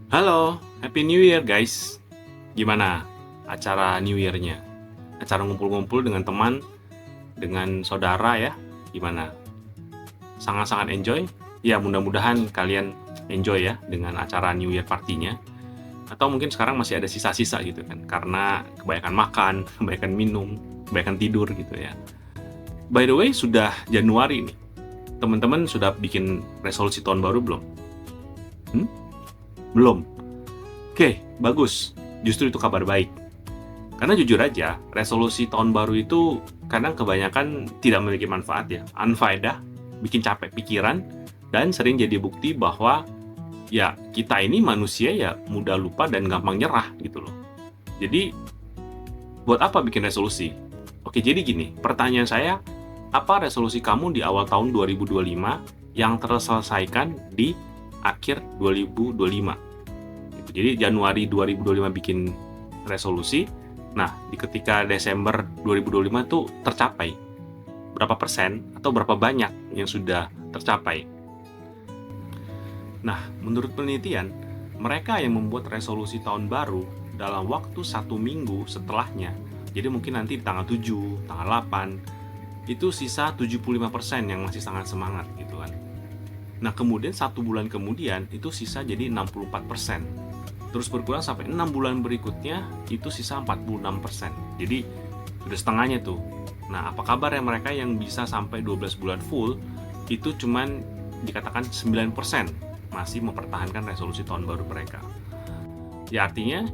Halo, Happy New Year guys. Gimana acara New Year-nya? Acara ngumpul-ngumpul dengan teman, dengan saudara ya? Gimana? Sangat-sangat enjoy? Ya, mudah-mudahan kalian enjoy ya dengan acara New Year party-nya. Atau mungkin sekarang masih ada sisa-sisa gitu kan, karena kebanyakan makan, kebanyakan minum, kebanyakan tidur gitu ya. By the way, sudah Januari nih. Teman-teman sudah bikin resolusi tahun baru belum? Hmm? Belum? Oke, bagus. Justru itu kabar baik. Karena jujur aja, resolusi tahun baru itu kadang kebanyakan tidak memiliki manfaat ya. Unfaedah, bikin capek pikiran, dan sering jadi bukti bahwa ya kita ini manusia ya mudah lupa dan gampang nyerah gitu loh. Jadi, buat apa bikin resolusi? Oke, jadi gini, pertanyaan saya, apa resolusi kamu di awal tahun 2025 yang terselesaikan di akhir 2025? Gitu. Jadi Januari 2025 bikin resolusi, nah di ketika Desember 2025 tuh tercapai berapa persen atau berapa banyak yang sudah tercapai. Nah, menurut penelitian, mereka yang membuat resolusi tahun baru dalam waktu 1 minggu setelahnya, jadi mungkin nanti di tanggal 7, tanggal 8, itu sisa 75% yang masih sangat semangat gitu kan. Nah, kemudian 1 bulan kemudian itu sisa jadi 64%. Terus berkurang sampai 6 bulan berikutnya itu sisa 46%. Jadi sudah setengahnya tuh. Nah, apa kabar ya mereka yang bisa sampai 12 bulan full itu cuman dikatakan 9% masih mempertahankan resolusi tahun baru mereka. Ya artinya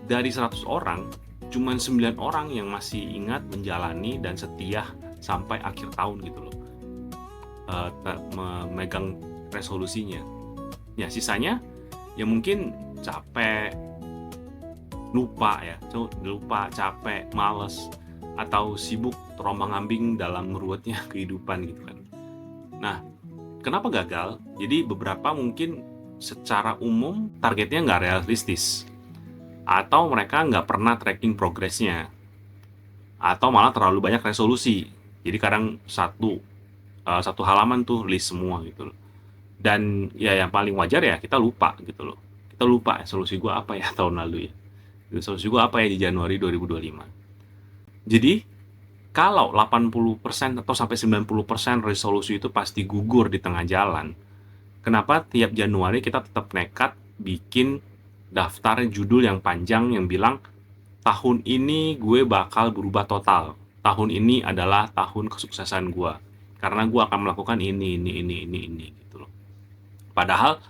dari 100 orang cuman 9 orang yang masih ingat menjalani dan setia sampai akhir tahun gitu loh. Memegang resolusinya. Ya sisanya ya mungkin capek, lupa, capek, males, atau sibuk terombang-ambing dalam meruwetnya kehidupan gitu kan. Nah, kenapa gagal? Jadi beberapa mungkin secara umum targetnya nggak realistis, atau mereka nggak pernah tracking progresnya, atau malah terlalu banyak resolusi. Jadi kadang satu halaman tuh list semua gitu loh. Dan ya yang paling wajar ya kita lupa gitu loh. Kita lupa resolusi gue apa ya tahun lalu ya. Resolusi gue apa ya di Januari 2025. Jadi kalau 80% atau sampai 90% resolusi itu pasti gugur di tengah jalan, kenapa tiap Januari kita tetap nekat bikin daftar judul yang panjang yang bilang tahun ini gue bakal berubah total. Tahun ini adalah tahun kesuksesan gue. Karena gue akan melakukan ini gitu loh. Padahal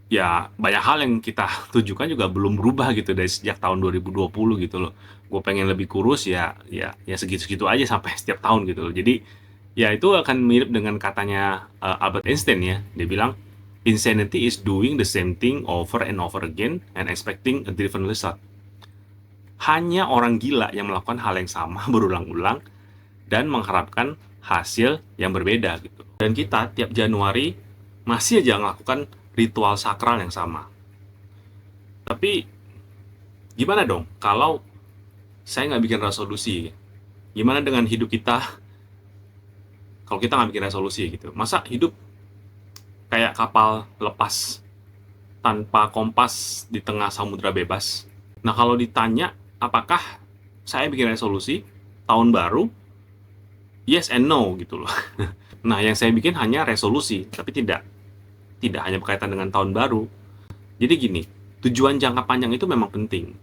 ya banyak hal yang kita tujukan juga belum berubah gitu dari sejak tahun 2020 gitu loh. Gue pengen lebih kurus ya segitu-segitu aja sampai setiap tahun gitu loh. Jadi ya itu akan mirip dengan katanya Albert Einstein ya. Dia bilang insanity is doing the same thing over and over again and expecting a different result. Hanya orang gila yang melakukan hal yang sama berulang-ulang dan mengharapkan hasil yang berbeda gitu. Dan kita tiap Januari masih aja melakukan ritual sakral yang sama. Tapi gimana dong kalau saya nggak bikin resolusi? Gimana dengan hidup kita kalau kita nggak bikin resolusi gitu? Masa hidup kayak kapal lepas tanpa kompas di tengah samudra bebas? Nah kalau ditanya apakah saya bikin resolusi tahun baru? Yes and no gitu loh. Nah yang saya bikin hanya resolusi, tapi tidak hanya berkaitan dengan tahun baru. Jadi gini, tujuan jangka panjang itu memang penting.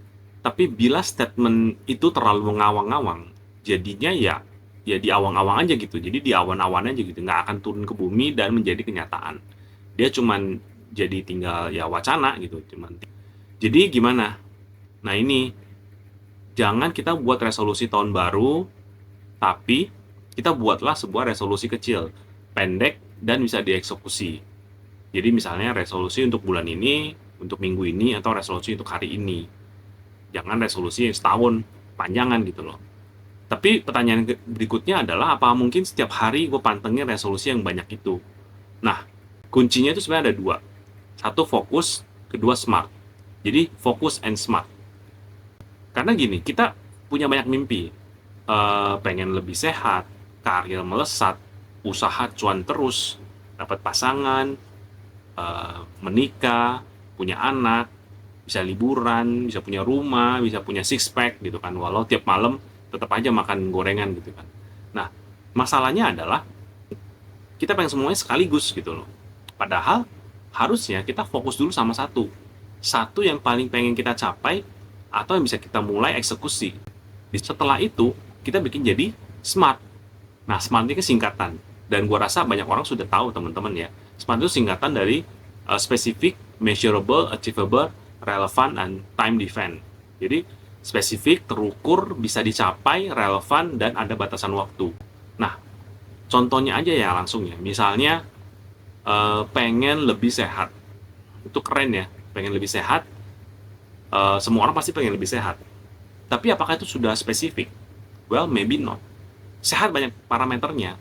Tapi bila statement itu terlalu mengawang-awang, jadinya ya di awang-awang aja gitu. Jadi di awan-awan aja gitu, nggak akan turun ke bumi dan menjadi kenyataan. Dia cuman jadi tinggal ya wacana gitu, cuman. Jadi gimana? Nah ini jangan kita buat resolusi tahun baru, tapi kita buatlah sebuah resolusi kecil, pendek dan bisa dieksekusi. Jadi misalnya resolusi untuk bulan ini, untuk minggu ini, atau resolusi untuk hari ini. Jangan resolusi setahun, panjangan gitu loh. Tapi pertanyaan berikutnya adalah apa mungkin setiap hari gue pantengin resolusi yang banyak itu? Nah, kuncinya itu sebenarnya ada dua. Satu fokus, kedua smart. Jadi fokus and smart. Karena gini, kita punya banyak mimpi. Pengen lebih sehat, karir melesat, usaha cuan terus, dapat pasangan, menikah, punya anak, bisa liburan, bisa punya rumah, bisa punya six pack gitu kan. Walau tiap malam tetap aja makan gorengan gitu kan. Nah, masalahnya adalah kita pengen semuanya sekaligus gitu loh. Padahal harusnya kita fokus dulu sama satu. Satu yang paling pengen kita capai atau yang bisa kita mulai eksekusi. Setelah itu, kita bikin jadi SMART. Nah, SMART ini kan singkatan. Dan gua rasa banyak orang sudah tahu teman-teman ya. SMART itu singkatan dari specific, measurable, achievable, relevant, and time define. Jadi, spesifik, terukur, bisa dicapai, relevan, dan ada batasan waktu. Nah, contohnya aja ya langsung ya. Misalnya, pengen lebih sehat. Itu keren ya, pengen lebih sehat. Semua orang pasti pengen lebih sehat. Tapi apakah itu sudah spesifik? Well, maybe not. Sehat banyak parameternya.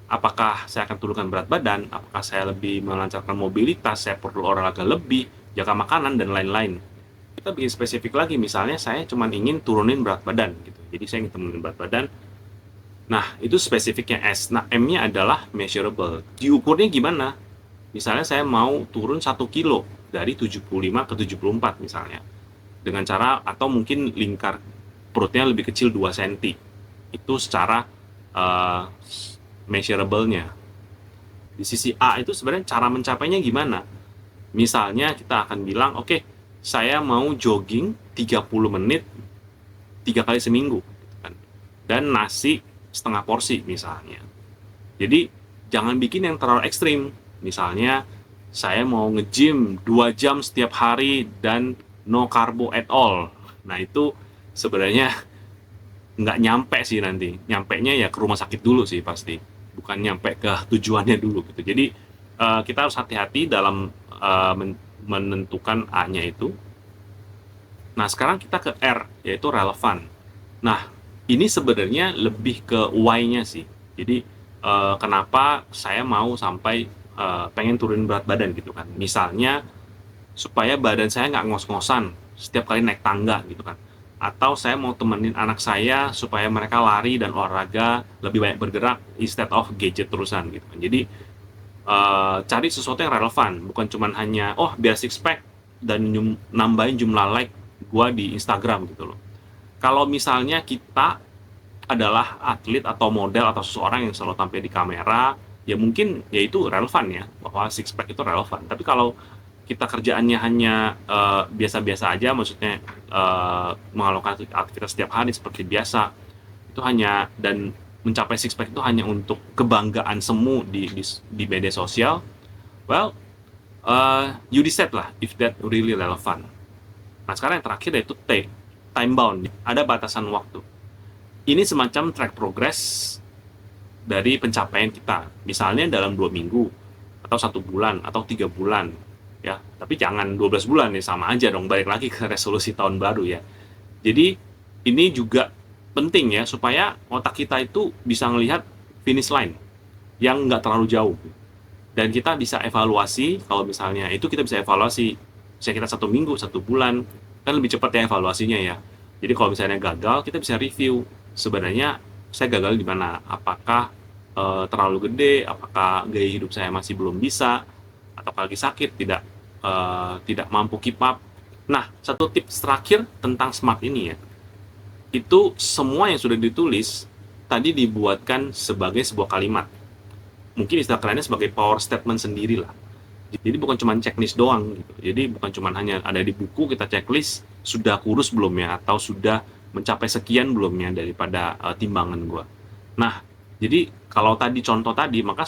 Apakah saya akan turunkan berat badan? Apakah saya lebih melancarkan mobilitas? Saya perlu olahraga lebih, jaga makanan, dan lain-lain. Kita bikin spesifik lagi, misalnya saya cuma ingin turunin berat badan. Gitu. Jadi saya ingin turunin berat badan. Nah, itu spesifiknya S. Nah, M-nya adalah measurable. Diukurnya gimana? Misalnya saya mau turun 1 kilo dari 75 ke 74 misalnya. Dengan cara, atau mungkin lingkar perutnya lebih kecil 2 cm. Itu secara measurable-nya. Di sisi A itu sebenarnya cara mencapainya gimana? Misalnya kita akan bilang, oke, saya mau jogging 30 menit 3 kali seminggu. Dan nasi setengah porsi misalnya. Jadi jangan bikin yang terlalu ekstrim. Misalnya saya mau nge-gym 2 jam setiap hari dan no carbo at all. Nah itu sebenarnya nggak nyampe sih nanti. Nyampenya ya ke rumah sakit dulu sih pasti. Bukan nyampe ke tujuannya dulu gitu. Jadi kita harus hati-hati dalam menentukan A-nya itu. Nah sekarang kita ke R, yaitu relevan. Nah ini sebenarnya lebih ke why-nya sih. Jadi kenapa saya mau sampai pengen turunin berat badan gitu kan. Misalnya supaya badan saya nggak ngos-ngosan setiap kali naik tangga gitu kan. Atau saya mau temenin anak saya supaya mereka lari dan olahraga lebih banyak bergerak instead of gadget terusan gitu kan. Jadi cari sesuatu yang relevan, bukan cuma hanya biar six pack dan nambahin jumlah like gua di Instagram gitu loh. Kalau misalnya kita adalah atlet atau model atau seseorang yang selalu tampil di kamera, ya mungkin ya itu relevan ya, bahwa six pack itu relevan. Tapi kalau kita kerjaannya hanya biasa-biasa aja, maksudnya melakukan aktivitas setiap hari seperti biasa, itu hanya, dan mencapai six pack itu hanya untuk kebanggaan semu di media sosial, well, you decide lah if that really relevant. Nah sekarang yang terakhir yaitu T, time bound, ada batasan waktu. Ini semacam track progress dari pencapaian kita, misalnya dalam 2 minggu, atau 1 bulan, atau 3 bulan, ya. Tapi jangan 12 bulan ya, sama aja dong, balik lagi ke resolusi tahun baru ya. Jadi ini juga penting ya, supaya otak kita itu bisa melihat finish line yang nggak terlalu jauh. Dan kita bisa evaluasi, kalau misalnya itu kita bisa evaluasi, misalnya kita 1 minggu, 1 bulan, kan lebih cepat ya evaluasinya ya. Jadi kalau misalnya gagal, kita bisa review, sebenarnya saya gagal di mana, apakah terlalu gede, apakah gaya hidup saya masih belum bisa, atau lagi sakit, tidak mampu keep up. Nah, satu tips terakhir tentang SMART ini ya, itu semua yang sudah ditulis tadi dibuatkan sebagai sebuah kalimat. Mungkin istilah kerennya sebagai power statement sendiri lah. Jadi bukan cuma checklist doang gitu. Jadi bukan cuma hanya ada di buku kita checklist sudah kurus belum ya, atau sudah mencapai sekian belum ya daripada timbangan gua. Nah, jadi kalau tadi contoh tadi, maka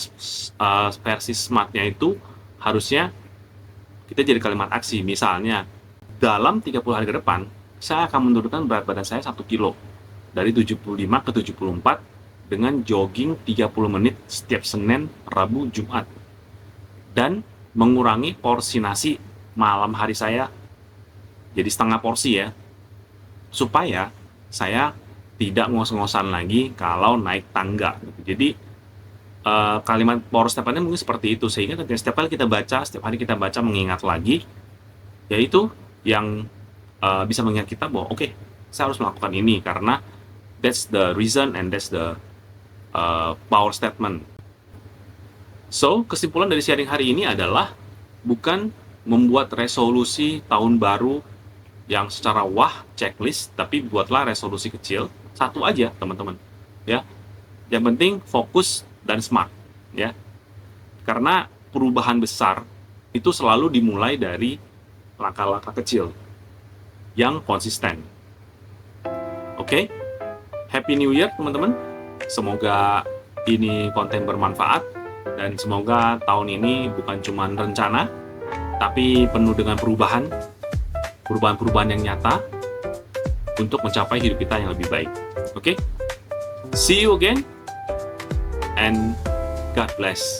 versi SMART-nya itu harusnya kita jadi kalimat aksi. Misalnya dalam 30 hari ke depan saya akan menurunkan berat badan saya 1 kilo dari 75 ke 74 dengan jogging 30 menit setiap Senin, Rabu, Jumat, dan mengurangi porsi nasi malam hari saya jadi setengah porsi ya, supaya saya tidak ngos-ngosan lagi kalau naik tangga. Jadi kalimat power statement-nya mungkin seperti itu, sehingga setiap kali kita baca, setiap hari kita baca mengingat lagi, yaitu yang bisa mengingat kita bahwa oke, saya harus melakukan ini karena that's the reason and that's the power statement. So, kesimpulan dari sharing hari ini adalah bukan membuat resolusi tahun baru yang secara wah checklist, tapi buatlah resolusi kecil, satu aja teman-teman, ya. Yang penting fokus dan smart, ya. Karena perubahan besar itu selalu dimulai dari langkah-langkah kecil yang konsisten. Oke? Happy New Year teman-teman. Semoga ini konten bermanfaat dan semoga tahun ini bukan cuma rencana, tapi penuh dengan perubahan-perubahan yang nyata untuk mencapai hidup kita yang lebih baik. Oke? See you again and God bless.